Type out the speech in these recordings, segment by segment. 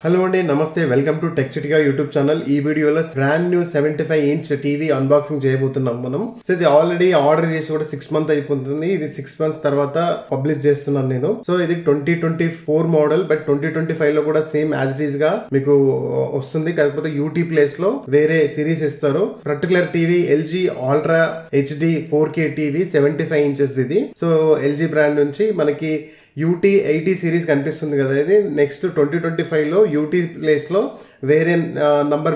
Hello అండి, నమస్తే. Welcome to tech Chitika YouTube channel. ఈ వీడియోలో brand new 75-inch TV unboxing చేయబోతున్నాం మనం. సో ఇది ఆల్రెడీ ఆర్డర్ చేసి కూడా 6 months అయిపోతుంది. ఇది 6 months తర్వాత పబ్లిష్ చేస్తున్నాను నేను. సో ఇది 2024 మోడల్, బట్ 2025 లో కూడా సేమ్ యాజ్ ఇట్ ఈస్ గా మీకు వస్తుంది. కాకపోతే యూటీ ప్లేస్ లో వేరే సిరీస్ ఇస్తారు. Particular TV LG ultra HD 4K TV 75 inches ఇది. సో ఎల్జీ బ్రాండ్ నుంచి మనకి యూటీ 80 సిరీస్ కనిపిస్తుంది కదా. ఇది నెక్స్ట్ 2025 లో యూటీ ప్లేస్ లో వేరే నంబర్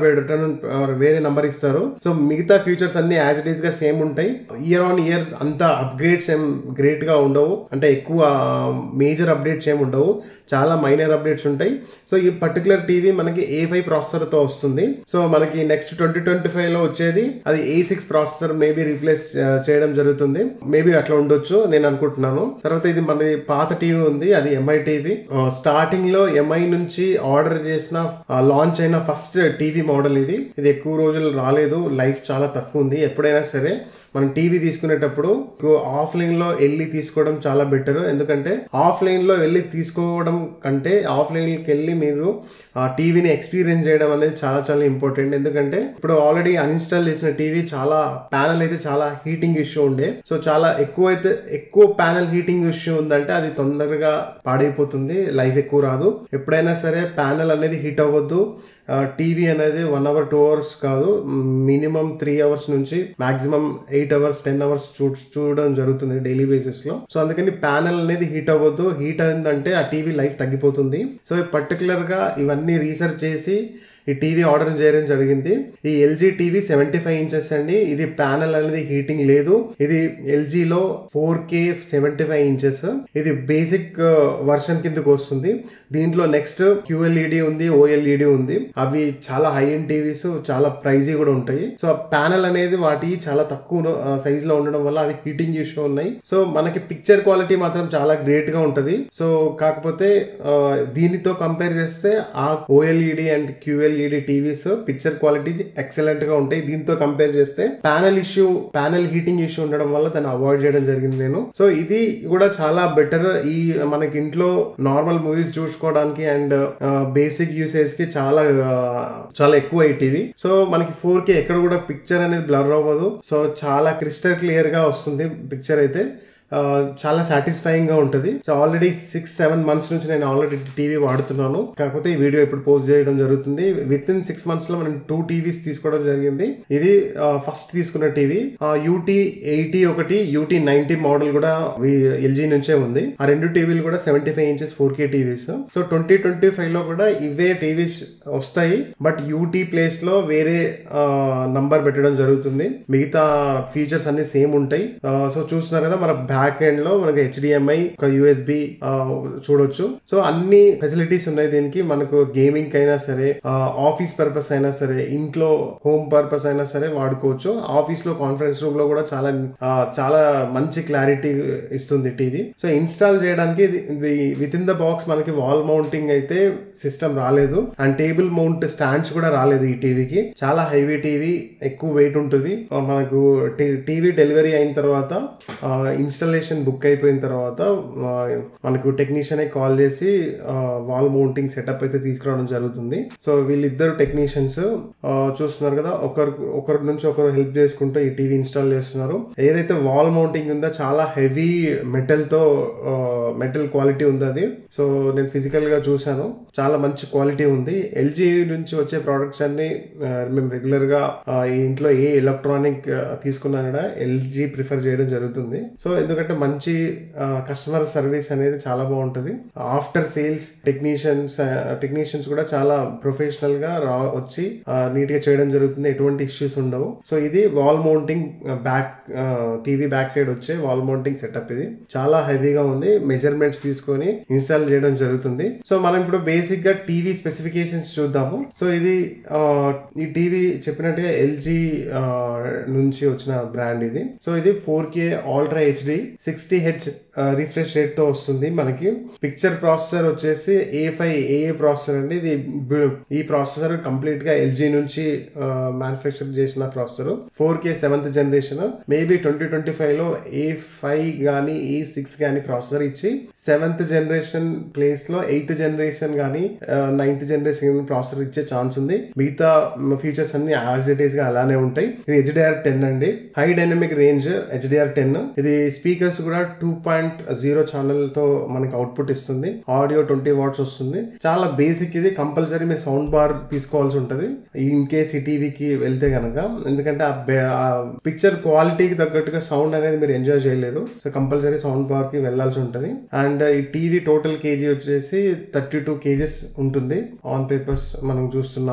వేరే నంబర్ ఇస్తారు. సో మిగతా ఫీచర్స్ అన్ని యాజ్ ఇట్ ఈస్ గా సేమ్ ఉంటాయి. ఇయర్ ఆన్ ఇయర్ అంత అప్గ్రేడ్స్ ఏం గ్రేట్ గా ఉండవు, అంటే ఎక్కువ మేజర్ అప్డేట్స్ ఏమి ఉండవు, చాలా మైనర్ అప్డేట్స్ ఉంటాయి. సో ఈ పర్టికులర్ టీవీ మనకి A5 ప్రాసెసర్ తో వస్తుంది. సో మనకి నెక్స్ట్ 2025 లో వచ్చేది అది A6 ప్రాసెసర్ మేబీ రీప్లేస్ చేయడం జరుగుతుంది. మేబీ అట్లా ఉండొచ్చు నేను అనుకుంటున్నాను. తర్వాత ఇది మన పాత టీవీ ఉంది, అది ఎంఐ టీవీ. స్టార్టింగ్ లో ఎంఐ నుంచి ఆర్డర్ చేసిన లాంచ్ అయిన ఫస్ట్ టీవీ మోడల్ ఇది. ఎక్కువ రోజులు రాలేదు, లైఫ్ చాలా తక్కువ ఉంది. ఎప్పుడైనా సరే మనం టీవీ తీసుకునేటప్పుడు ఆఫ్లైన్ లో వెళ్ళి తీసుకోవడం చాలా బెటర్. ఎందుకంటే ఆఫ్లైన్ లో వెళ్ళి తీసుకోవడం కంటే ఆఫ్లైన్కి వెళ్ళి మీరు ఆ టీవీని ఎక్స్పీరియన్స్ చేయడం అనేది చాలా చాలా ఇంపార్టెంట్. ఎందుకంటే ఇప్పుడు ఆల్రెడీ అన్ఇన్స్టాల్ చేసిన టీవీ చాలా ప్యానల్ అయితే చాలా హీటింగ్ ఇష్యూ ఉండే. సో చాలా ఎక్కువ ప్యానల్ హీటింగ్ ఇష్యూ ఉందంటే అది తొందరగా పాడైపోతుంది, లైఫ్ ఎక్కువ రాదు. ఎప్పుడైనా సరే ప్యానల్ అనేది హీట్ అవ్వద్దు. టీవీ అనేది 1 hour 2 hours కాదు, మినిమం 3 hours నుంచి మాక్సిమం 8 hours 10 hours చూడడం జరుగుతుంది డైలీ బేసిస్ లో. సో అందుకని ప్యానల్ అనేది హీట్ అవ్వద్దు. హీట్ అయిందంటే ఆ టీవీ లైఫ్ తగ్గిపోతుంది. సో పర్టికులర్ గా ఇవన్నీ రీసెర్చ్ చేసి ఈ టీవీ ఆర్డర్ చేయడం జరిగింది. ఈ ఎల్జీ టీవీ 75 inches అండి. ఇది ప్యానల్ అనేది హీటింగ్ లేదు. ఇది ఎల్జీలో 4K 75 inches. ఇది బేసిక్ వర్షన్ కిందకు వస్తుంది. దీంట్లో నెక్స్ట్ QLED ఉంది, OLED ఉంది. అవి చాలా హై ఎండ్ టీవీస్, చాలా ప్రైజీ కూడా ఉంటాయి. సో ఆ ప్యానల్ అనేది వాటి చాలా తక్కువ సైజ్ లో ఉండడం వల్ల అవి హీటింగ్ ఇష్యూ ఉన్నాయి. సో మనకి పిక్చర్ క్వాలిటీ మాత్రం చాలా గ్రేట్ గా ఉంటది. సో కాకపోతే దీనితో కంపేర్ చేస్తే ఆ OLED and QLED TVs picture quality excellent గా ఉంటాయి. దీంతో కంపేర్ చేస్తే ప్యానల్ హీటింగ్ ఇష్యూ ఉండడం వల్ల దాన్ని అవాయిడ్ చేయడం జరిగింది నేను. సో ఇది కూడా చాలా బెటర్. ఈ మనకి ఇంట్లో నార్మల్ మూవీస్ చూసుకోవడానికి అండ్ బేసిక్ యూసేజ్ కి చాలా ఎక్కువ ఈ టీవీ. సో మనకి 4K ఎక్కడ కూడా పిక్చర్ అనేది బ్లర్ అవ్వదు. సో చాలా క్రిస్టల్ క్లియర్ గా వస్తుంది పిక్చర్ అయితే. చాలా సాటిస్ఫైయింగ్ గా ఉంటుంది. సో ఆల్రెడీ 6-7 months నుంచి నేను ఆల్రెడీ టీవీ వాడుతున్నాను. కాకపోతే ఈ వీడియో ఇప్పుడు పోస్ట్ చేయడం జరుగుతుంది. విత్ ఇన్ 6 months లో మనం 2 TVs తీసుకోవడం జరిగింది. ఇది ఫస్ట్ తీసుకున్న టీవీ UT 80 ఒకటి, UT 90 మోడల్ కూడా ఎల్జీ నుంచే ఉంది. ఆ రెండు టీవీలు కూడా 75 inches 4K టీవీస్. సో 2025 లో కూడా ఇవే టీవీస్ వస్తాయి, బట్ UT ప్లేస్ లో వేరే నంబర్ పెట్టడం జరుగుతుంది. మిగతా ఫీచర్స్ అన్ని సేమ్ ఉంటాయి. సో చూస్తున్నారు కదా, మన బ్యాక్ ఎండ్ లో మనకి HDMI, ఒక USB చూడొచ్చు. సో అన్ని ఫెసిలిటీస్ ఉన్నాయి దీనికి. మనకు గేమింగ్ అయినా సరే, ఆఫీస్ పర్పస్ అయినా సరే, ఇంట్లో హోమ్ పర్పస్ అయినా సరే వాడుకోవచ్చు. ఆఫీస్ లో కాన్ఫరెన్స్ రూమ్ లో కూడా చాలా మంచి క్లారిటీ ఇస్తుంది టీవీ. సో ఇన్స్టాల్ చేయడానికి విత్ ఇన్ ద బాక్స్ మనకి వాల్ మౌంటింగ్ అయితే సిస్టమ్ రాలేదు, అండ్ టేబుల్ మౌంట్ స్టాండ్స్ కూడా రాలేదు ఈ టీవీకి. చాలా హెవీ టీవీ, ఎక్కువ వెయిట్ ఉంటుంది. మనకు టీవీ డెలివరీ అయిన తర్వాత ఇన్స్టాలేషన్ బుక్ అయిపోయిన తర్వాత మనకు టెక్నీషియన్ కాల్ చేసి వాల్ మౌంటింగ్ సెటప్ అయితే తీసుకురావడం జరుగుతుంది. సో వీళ్ళిద్దరు టెక్నీషియన్స్ చూస్తున్నారు కదా, ఒకరి నుంచి ఒకరు హెల్ప్ చేసుకుంటూ ఈ టీవీ ఇన్స్టాల్ చేస్తున్నారు. ఏదైతే వాల్ మౌంటింగ్ ఉందో చాలా హెవీ మెటల్ క్వాలిటీ ఉంది అది. సో నేను ఫిజికల్ గా చూసాను, చాలా మంచి క్వాలిటీ ఉంది. ఎల్జీ నుంచి వచ్చే ప్రోడక్ట్స్ అన్ని మేము రెగ్యులర్ గా ఇంట్లో ఏ ఎలక్ట్రానిక్ తీసుకున్నా కూడా ఎల్జీ ప్రిఫర్ చేయడం జరుగుతుంది. సో ఎందుకంటే మంచి కస్టమర్ సర్వీస్ అనేది చాలా బాగుంటుంది. ఆఫ్టర్ సేల్స్ టెక్నీషియన్స్ కూడా చాలా ప్రొఫెషనల్ గా వచ్చి నీట్ గా చేయడం జరుగుతుంది. ఎటువంటి ఇష్యూస్ ఉండవు. సో ఇది wall mounting TV back side వచ్చే వాల్ మౌంటింగ్ సెటప్. ఇది చాలా హెవీగా ఉంది. మెజర్మెంట్స్ తీసుకొని ఇన్స్టాల్ చేయడం జరుగుతుంది. సో మనం ఇప్పుడు బేసిక్ గా టీవీ స్పెసిఫికేషన్స్ చూద్దాము. సో ఇది ఈ టీవీ చెప్పినట్టుగా ఎల్జీ నుంచి వచ్చిన బ్రాండ్ ఇది. సో ఇది 4K ultra HD 60Hz refresh rate తో వస్తుంది. మనకి పిక్చర్ ప్రాసెసర్ వచ్చేసి A5 ప్రాసెసర్ అండి. ఈ ప్రాసెసర్ కంప్లీట్ గా LG నుంచి మ్యానుఫ్యాక్చర్ చేసిన processor. 4K 7th generation. Maybe 2025 లో A5 గానీ A6 గానీ ప్రాసెసర్ ఇచ్చి 7th జనరేషన్ ప్లేస్ లో 8th జనరేషన్ గానీ 9th జనరేషన్ ప్రాసెసర్ ఇచ్చే ఛాన్స్ ఉంది. మిగతా ఫీచర్స్ అన్ని యాజ్ ఇట్ ఈస్ గా అలానే ఉంటాయి. ఇది HDR10 అండి. High dynamic range HDR10. ఇది స్పీకర్స్ కూడా 2.0 ఛానల్ తో మనకి అవుట్పుట్ ఇస్తుంది. ఆడియో 20 వాట్స్ వస్తుంది. చాలా బేసిక్. ఇది కంపల్సరీ మీరు సౌండ్ బార్ తీసుకోవాల్సి ఉంటది ఇన్ కేస్ ఈ టీవీకి వెళ్తే గనక. ఎందుకంటే ఆ పిక్చర్ క్వాలిటీకి తగ్గట్టుగా సౌండ్ అనేది మీరు ఎంజాయ్ చేయలేరు. సో కంపల్సరీ సౌండ్ బార్ కి వెళ్లాల్సి ఉంటది. అండ్ ఈ టీవీ టోటల్ కేజీ వచ్చేసి 32 kgs ఉంటుంది. ఆన్ పేపర్స్ మనం చూస్తున్న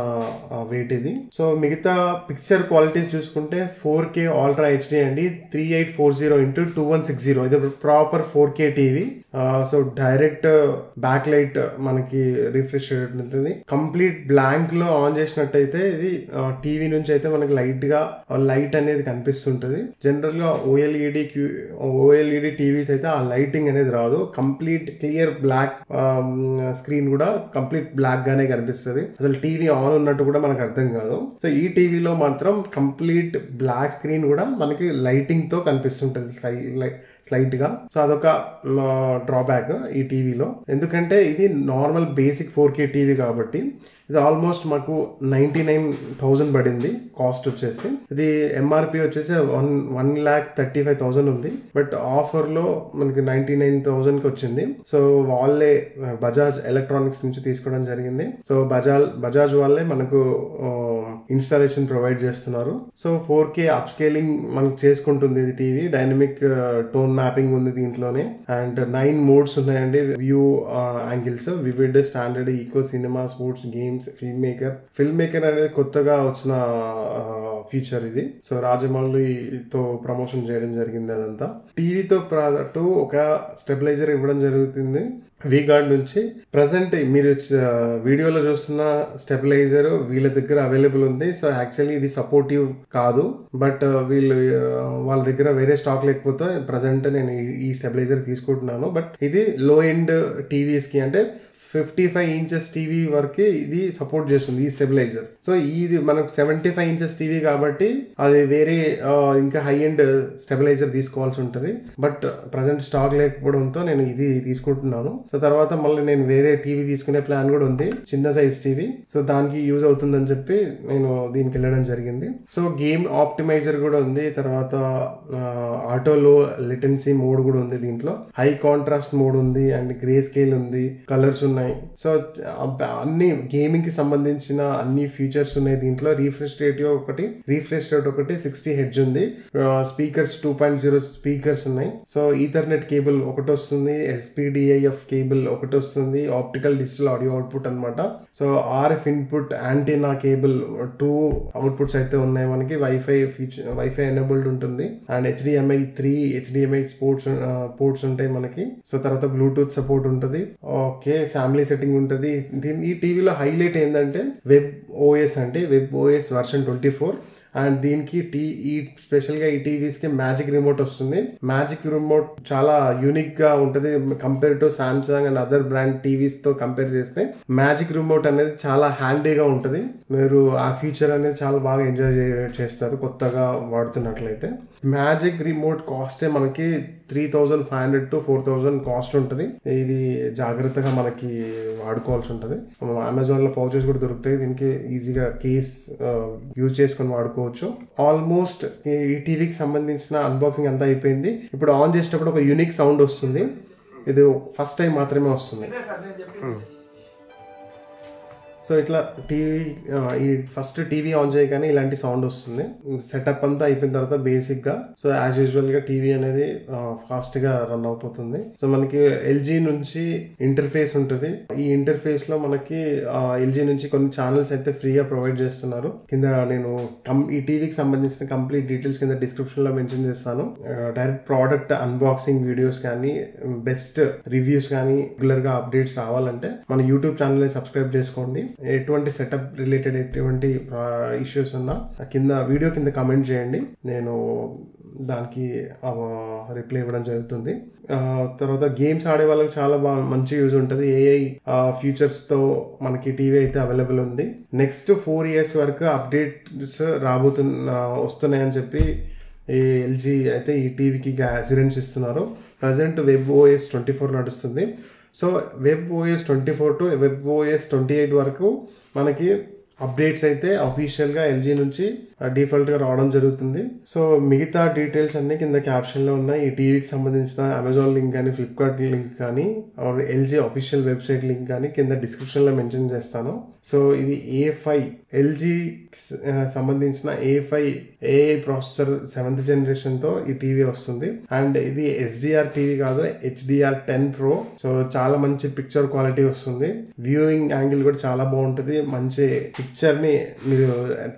వెయిట్ ఇది. సో మిగతా పిక్చర్ క్వాలిటీస్ చూసుకుంటే 4K అల్ట్రా HD అండి. 3840x2160. ఇది proper 4K TV. So direct back light మనకి రిఫ్రెష్ ఉంటుంది. కంప్లీట్ బ్లాంక్ లో ఆన్ చేసినట్టయితే ఇది టీవీ నుంచి అయితే మనకి లైట్ అనేది కనిపిస్తుంటది. జనరల్ గా ఓఎల్ఈడి టీవీస్ అయితే ఆ లైటింగ్ అనేది రాదు. కంప్లీట్ క్లియర్ బ్లాక్ స్క్రీన్ కూడా కంప్లీట్ బ్లాక్ గానే కనిపిస్తుంది. అసలు టీవీ ఆన్ ఉన్నట్టు కూడా మనకు అర్థం కాదు. సో ఈ టీవీలో మాత్రం కంప్లీట్ బ్లాక్ స్క్రీన్ కూడా మనకి లైటింగ్ తో కనిపిస్తుంటది స్లైట్ గా. సో అదొక డ్రాబ్యాక్ ఈ టీవీలో. ఎందుకంటే ఇది నార్మల్ బేసిక్ 4K టీవీ కాబట్టి ఇది ఆల్మోస్ట్ మాకు 99,000 పడింది కాస్ట్ వచ్చేసి. ఇది ఎంఆర్పి వచ్చేసి 1,35,000 ఉంది. బట్ ఆఫర్ లో మనకి 99,000 కి వచ్చింది. సో వాళ్ళే బజాజ్ ఎలక్ట్రానిక్స్ నుంచి తీసుకోవడం జరిగింది. సో బజాజ్ వాళ్ళే మనకు ఇన్స్టాలేషన్ ప్రొవైడ్ చేస్తున్నారు. సో 4K అప్ స్కేలింగ్ మనకు చేసుకుంటుంది ఇది టీవీ. డైనమిక్ టోన్ మ్యాపింగ్ ఉంది దీంట్లోనే. అండ్ 9 మోడ్స్ ఉన్నాయండి. View angles, vivid, standard, eco, cinema, sports, games, film maker అనేది కొత్తగా వచ్చిన ఫీచర్ ఇది. సో రాజమౌళితో ప్రమోషన్ చేయడం జరిగింది. అదంతా టీవీతో పాటు ఒక స్టెబిలైజర్ ఇవ్వడం జరుగుతుంది వీగార్డ్ నుంచి. ప్రజెంట్ మీరు వీడియోలో చూస్తున్న స్టెబిలైజర్ వీళ్ళ దగ్గర అవైలబుల్ ఉంది. సో యాక్చువల్లీ ఇది సపోర్టివ్ కాదు. బట్ వాళ్ళ దగ్గర వేరే స్టాక్ లేకపోతే ప్రజెంట్ నేను ఈ స్టెబిలైజర్ తీసుకుంటున్నాను. బట్ ఇది లో ఎండ్ టీవీస్ కి అంటే 55 inches టీవీ వరకు ఇది సపోర్ట్ చేస్తుంది ఈ స్టెబిలైజర్. సో ఇది మనకు 75 inches టీవీ కాబట్టి అది వేరే ఇంకా హై ఎండ్ స్టెబిలైజర్ తీసుకోవాల్సి ఉంటుంది. బట్ ప్రజెంట్ స్టాక్ లేకపోవడంతో నేను ఇది తీసుకుంటున్నాను. సో తర్వాత మళ్ళీ నేను వేరే టీవీ తీసుకునే ప్లాన్ కూడా ఉంది, చిన్న సైజ్ టీవీ. సో దానికి యూజ్ అవుతుందని చెప్పి నేను దీనికి వెళ్ళడం జరిగింది. సో గేమ్ ఆప్టిమైజర్ కూడా ఉంది. తర్వాత ఆటో లో లేటెన్సీ మోడ్ కూడా ఉంది దీంట్లో. హై కాంట్రాస్ట్ మోడ్ ఉంది అండ్ గ్రే స్కేల్ ఉంది, కలర్స్ ఉన్నాయి. అన్ని గేమింగ్ కి సంబంధించిన అన్ని ఫీచర్స్ ఉన్నాయి దీంట్లో. రిఫ్రెష్ రేట్ ఒకటి 60Hz ఉంది. స్పీకర్స్ 2.0 స్పీకర్స్ ఉన్నాయి. సో ఈథర్నెట్ కేబుల్ ఒకటి వస్తుంది, SPDIF కేబుల్ ఒకటి వస్తుంది, ఆప్టికల్ డిజిటల్ ఆడియో అవుట్పుట్ అనమాట. So RF input antenna cable 2 outputs అయితే ఉన్నాయి మనకి. వైఫై ఎనేబుల్డ్ ఉంటుంది అండ్ HDMI 3 HDMI పోర్ట్స్ ఉంటాయి మనకి. సో తర్వాత బ్లూటూత్ సపోర్ట్ ఉంటుంది. ఓకే, ఫ్యామిలీ సెట్టింగ్ ఉంటుంది. ఈ టీవీలో హైలైట్ ఏంటంటే WebOS అంటే WebOS వర్షన్ 24. అండ్ దీనికి స్పెషల్ గా ఈ టీవీస్ కి మ్యాజిక్ రిమోట్ వస్తుంది. మ్యాజిక్ రిమోట్ చాలా యూనిక్ గా ఉంటది compare to Samsung and other brand TVs తో కంపేర్ చేస్తే. మ్యాజిక్ రిమోట్ అనేది చాలా హ్యాండీగా ఉంటది. మీరు ఆ ఫీచర్ అనేది చాలా బాగా ఎంజాయ్ చేస్తారు కొత్తగా వాడుతున్నట్లయితే. మ్యాజిక్ రిమోట్ కాస్టే మనకి 3,500 to 4,000 కాస్ట్ ఉంటుంది. ఇది జాగ్రత్తగా మనకి వాడుకోవాల్సి ఉంటుంది. అమెజాన్ లో పౌచెస్ కూడా దొరుకుతాయి. దీనికి ఈజీగా కేస్ యూజ్ చేసుకొని వాడుకోవచ్చు. ఆల్మోస్ట్ ఈ టీవీకి సంబంధించిన అన్బాక్సింగ్ అంతా అయిపోయింది. ఇప్పుడు ఆన్ చేసేటప్పుడు ఒక యూనిక్ సౌండ్ వస్తుంది. ఇది ఫస్ట్ టైం మాత్రమే వస్తుంది. సో ఇట్లా ఈ ఫస్ట్ టీవీ ఆన్ చేయగానే ఇలాంటి సౌండ్ వస్తుంది. సెటప్ అంతా అయిపోయిన తర్వాత బేసిక్ గా సో యాజ్ యూజువల్ గా టీవీ అనేది ఫాస్ట్ గా రన్ అయిపోతుంది. సో మనకి LG నుంచి ఇంటర్ఫేస్ ఉంటుంది. ఈ ఇంటర్ఫేస్ లో మనకి LG నుంచి కొన్ని ఛానల్స్ అయితే ఫ్రీగా ప్రొవైడ్ చేస్తున్నారు. కింద నేను ఈ టీవీకి సంబంధించిన కంప్లీట్ డీటెయిల్స్ కింద డిస్క్రిప్షన్ లో మెన్షన్ చేస్తాను. డైరెక్ట్ ప్రోడక్ట్ అన్బాక్సింగ్ వీడియోస్ కానీ బెస్ట్ రివ్యూస్ కానీ రెగ్యులర్ గా అప్డేట్స్ రావాలంటే మన యూట్యూబ్ ఛానల్ ని సబ్స్క్రైబ్ చేసుకోండి. ఎటువంటి సెటప్ రిలేటెడ్ ఎటువంటి ఇష్యూస్ ఉన్నా వీడియో కింద కమెంట్ చేయండి. నేను దానికి రిప్లై ఇవ్వడం జరుగుతుంది. తర్వాత గేమ్స్ ఆడే వాళ్ళకి చాలా మంచి యూజ్ ఉంటుంది. ఏఐ ఫీచర్స్తో మనకి టీవీ అయితే అవైలబుల్ ఉంది. నెక్స్ట్ 4 years వరకు అప్డేట్స్ వస్తున్నాయని చెప్పి ఈ ఎల్జీ అయితే ఈ టీవీకి అష్యూరెన్స్ ఇస్తున్నారు. ప్రజెంట్ WebOS 24 నడుస్తుంది. సో WebOS 24 టు WebOS 28 వరకు మనకి అప్డేట్స్ అయితే అఫీషియల్గా ఎల్జీ నుంచి డిఫాల్ట్గా రావడం జరుగుతుంది. సో మిగతా డీటెయిల్స్ అన్ని కింద క్యాప్షన్లో ఉన్నాయి. ఈ టీవీకి సంబంధించిన అమెజాన్ లింక్ కానీ, ఫ్లిప్కార్ట్ లింక్ కానీ, ఎల్జీ అఫీషియల్ వెబ్సైట్ లింక్ కానీ కింద డిస్క్రిప్షన్లో మెన్షన్ చేస్తాను. సో ఇది A5 ఎల్జీ సంబంధించిన A5 AI ప్రాసెసర్ 7th జనరేషన్తో ఈ టీవీ వస్తుంది. అండ్ ఇది SDR టీవీ కాదు, HDR10 Pro. సో చాలా మంచి పిక్చర్ క్వాలిటీ వస్తుంది. వ్యూయింగ్ యాంగిల్ కూడా చాలా బాగుంటుంది. మంచి పిక్చర్ని మీరు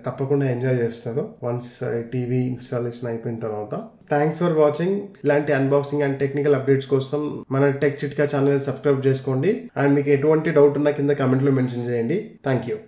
తప్పకుండా ఎంజాయ్ చేస్తారు వన్స్ టీవీ ఇన్స్టాలేషన్ అయిపోయిన తర్వాత. Thanks for watching. ఇలాంటి అన్బాక్సింగ్ అండ్ టెక్నికల్ అప్డేట్స్ కోసం మన టెక్ చిట్కా ఛానల్ సబ్స్క్రైబ్ చేసుకోండి. అండ్ మీకు ఎటువంటి డౌట్ ఉన్నా కింద కామెంట్లో మెన్షన్ చేయండి. Thank you.